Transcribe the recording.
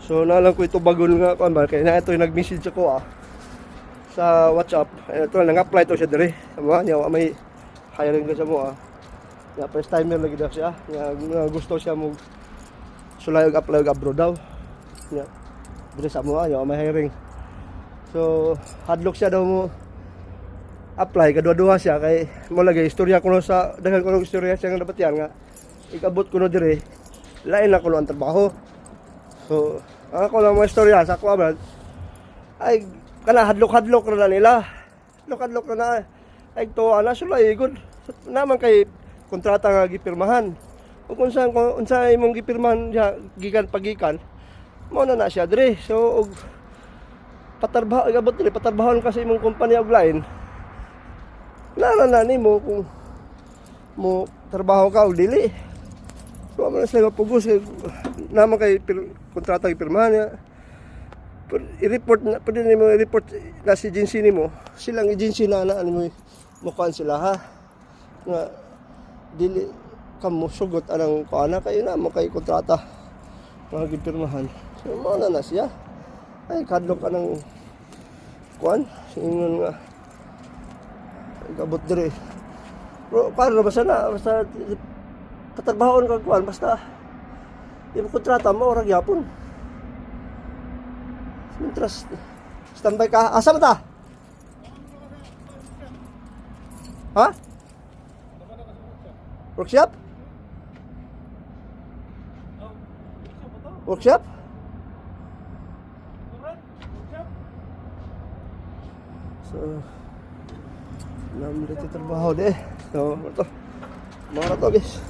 So nalang ko ito bagon nga kuan ba kay na ito yung nag-message ako sa WhatsApp. Ito nang-apply to siya dire. Amo nya may hiring ka sa mo Ya first timer lagi daw siya. Nga gusto siya mo sulay og apply og abroad daw. Ya. Dire sa mo nya may hiring. So hadlok siya daw mo apply kadua-dua siya kay mo lagi istorya ko no sa daghan ko ng istorya siya nga dapat yan nga ikabot ko no dire lain na ko no ang trabaho. So ako lang mga istorya sa ako abad ay kana hadlok-hadlok na nila. Hadlok-hadlok na ay to ana sulay good naman kay kontrata nga gipirmahan. Ug unsa imong gipirmahan siya gikan pagikan mo na siya dire. So og patarbaho igabot dire patarbahon kasi imong kumpanya og lain. Nana nimo kung mo trabaho ka og dili. So amo na sila pugos naman kay kontrata gipirmahan ya. I-report na pwede nimo i-report na si agency nimo. Silang agency na nimo mukuan sila ha. Nga dili kamo sugot anang kuana kayo na mo kay kontrata mga gipirmahan. So mo na siya. Ay kadlok ka ng kuan ingon nga gabot dire. Pero paano ba sana basta patabahon ka kuan basta yung kontrata mo ora gyapon. Mintras standby ka. Asa mo ta? Ha? Workshop? Workshop? So namin dito trabaho deh. So, ito. Mga to guys.